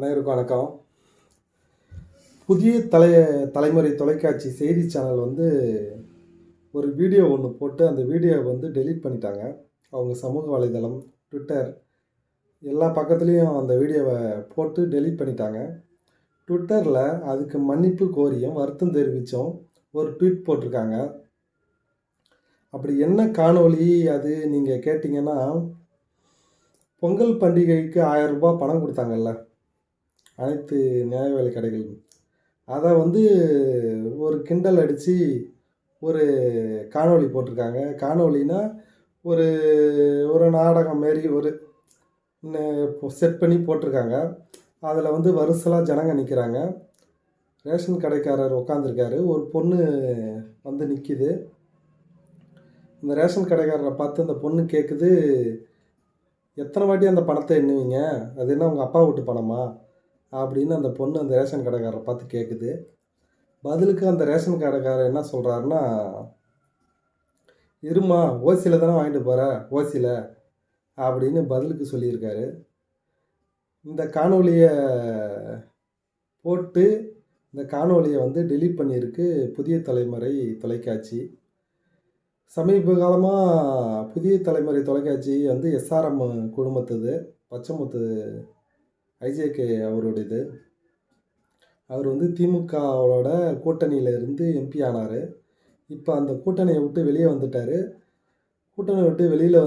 அனைவருக்கும் வணக்கம். புதிய தலைமுறை தொலைக்காட்சி செய்தி சேனல் ஒரு வீடியோ ஒன்று போட்டு அந்த வீடியோவை டெலீட் பண்ணிட்டாங்க. அவங்க சமூக வலைதளம், ட்விட்டர் எல்லா பக்கத்துலேயும் அந்த வீடியோவை போட்டு டெலீட் பண்ணிட்டாங்க. ட்விட்டரில் அதுக்கு மன்னிப்பு கோரியும் வருத்தம் தெரிவித்தும் ஒரு ட்வீட் போட்டிருக்காங்க. அப்படி என்ன காணொளி அது நீங்கள் கேட்டிங்கன்னா, பொங்கல் பண்டிகைக்கு 1000 ரூபாய் பணம் கொடுத்தாங்கல்ல அனைத்து நியாய விலை கடைகள், அதை ஒரு கிண்டல் அடித்து ஒரு காணொளி போட்டிருக்காங்க. காணொளினா ஒரு ஒரு நாடகம் மாரி ஒரு செட் பண்ணி போட்டிருக்காங்க. அதில் வரிசலாக ஜனங்க நிற்கிறாங்க. ரேஷன் கடைக்காரர் உட்காந்துருக்காரு. ஒரு பொண்ணு நிற்கிது. இந்த ரேஷன் கடைக்காரரை பார்த்து அந்த பொண்ணு கேட்குது, எத்தனை வாட்டி அந்த பணத்தை எண்ணுவீங்க? அது என்ன உங்கள் அப்பா வீட்டு பணமா அப்படின்னு அந்த பொண்ணு அந்த ரேஷன் கடைக்காரரை பார்த்து கேட்குது. பதிலுக்கு அந்த ரேஷன் கடைக்காரர் என்ன சொல்கிறாருன்னா, இருமா ஓசியில் தானே வாங்கிட்டு போகிற, ஓசியில் அப்படின்னு பதிலுக்கு சொல்லியிருக்காரு. இந்த காணொலியை போட்டு இந்த காணொலியை டெலீட் பண்ணியிருக்கு புதிய தலைமுறை தொலைக்காட்சி. சமீப காலமாக புதிய தலைமுறை தொலைக்காட்சி எஸ்ஆர்எம் குழுமத்தது, பச்சைமுத்து ஐஜேகே அவருடையது. அவர் திமுகவோட கூட்டணியில் இருந்து எம்பி ஆனார். இப்போ அந்த கூட்டணியை விட்டு வெளியே வந்துட்டார். கூட்டணியை விட்டு வெளியில்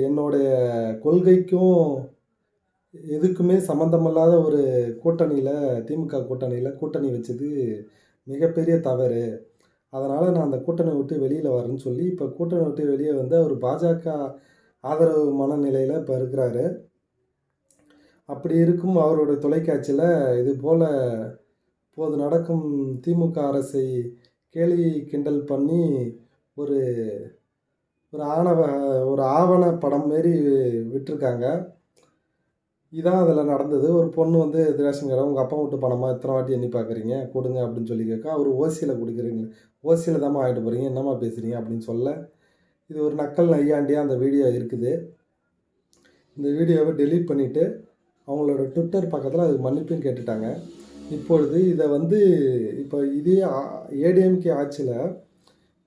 என்னுடைய கொள்கைக்கும் எதுக்குமே சம்மந்தமில்லாத ஒரு கூட்டணியில், திமுக கூட்டணியில் கூட்டணி வச்சது மிகப்பெரிய தவறு. அதனால் நான் அந்த கூட்டணி விட்டு வெளியில் வரேன்னு சொல்லி இப்போ கூட்டணி விட்டு வெளியே அவர் பாஜக ஆதரவு மனநிலையில் இப்போ இருக்கிறாரு. அப்படி இருக்கும் அவருடைய தொலைக்காட்சியில் இது போல் இப்போது நடக்கும் திமுக அரசை கேலி கிண்டல் பண்ணி ஒரு ஒரு ஆவண படம் மாரி விட்டுருக்காங்க. இதான் அதில் நடந்தது. ஒரு பொண்ணு ரேஷன் கடை, உங்கள் அப்பா வீட்டு பணமா எத்தனை வாட்டி எண்ணி பார்க்குறீங்க, கொடுங்க அப்படின்னு சொல்லி கேட்க, அவர் ஓசியில் கொடுக்குறீங்க, ஓசியில் தாம்மா ஆகிட்டு போகிறீங்க, என்னம்மா பேசுகிறீங்க அப்படின்னு சொல்ல, இது ஒரு நக்கல் நையாண்டியாக அந்த வீடியோ இருக்குது. இந்த வீடியோவை டெலீட் பண்ணிவிட்டு அவங்களோட ட்விட்டர் பக்கத்தில் அது மன்னிப்புன்னு கேட்டுட்டாங்க. இப்பொழுது இதை இப்போ இதே ஏடிஎம்கே ஆட்சியில்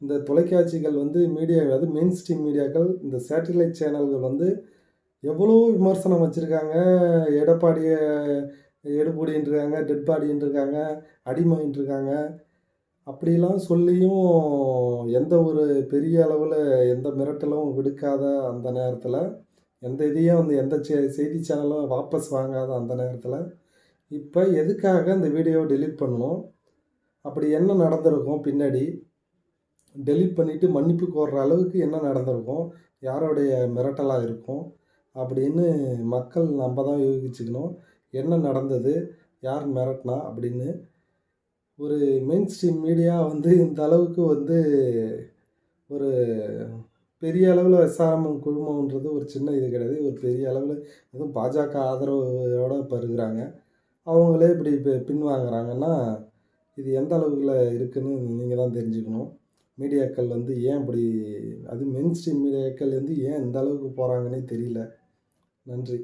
இந்த தொலைக்காட்சிகள் மீடியா, அதாவது மெயின் ஸ்ட்ரீம் மீடியாக்கள், இந்த சேட்டலைட் சேனல்கள் எவ்வளோ விமர்சனம் வச்சுருக்காங்க. எடப்பாடியை எடுபடின்ட்டுருக்காங்க, டெட் பாடின்ட்டுருக்காங்க, அடிமைன்ட்டுருக்காங்க. அப்படிலாம் சொல்லியும் எந்த ஒரு பெரிய அளவில் எந்த மிரட்டலும் விடுக்காத அந்த நேரத்தில், எந்த இதையும் எந்த செய்தி சேனலும் வாபஸ் வாங்காத அந்த நேரத்தில், இப்போ எதுக்காக இந்த வீடியோவை டெலீட் பண்ணணும்? அப்படி என்ன நடந்திருக்கும் பின்னாடி? டெலீட் பண்ணிவிட்டு மன்னிப்பு கோர்ற அளவுக்கு என்ன நடந்திருக்கும்? யாருடைய மிரட்டலாக இருக்கும் அப்படின்னு மக்கள் நம்ம தான் யூகிச்சுக்கணும். என்ன நடந்தது, யார் மிரட்டினா அப்படின்னு. ஒரு மெயின் ஸ்ட்ரீம் மீடியா இந்த அளவுக்கு ஒரு பெரிய அளவில் எஸ்ஆர்எம் குழுமம்ன்றது ஒரு சின்ன இது கிடையாது. ஒரு பெரிய அளவில், அதுவும் பாஜக ஆதரவோடு இப்போ இருக்கிறாங்க. அவங்களே இப்படி பின்வாங்குறாங்கன்னா இது எந்த அளவுக்குள்ள இருக்குதுன்னு நீங்கள் தான் தெரிஞ்சுக்கணும். மீடியாக்கள் ஏன் இப்படி, அது மெயின் ஸ்ட்ரீம் மீடியாக்கள் ஏன் இந்த அளவுக்கு போகிறாங்கன்னே தெரியல. நன்றி.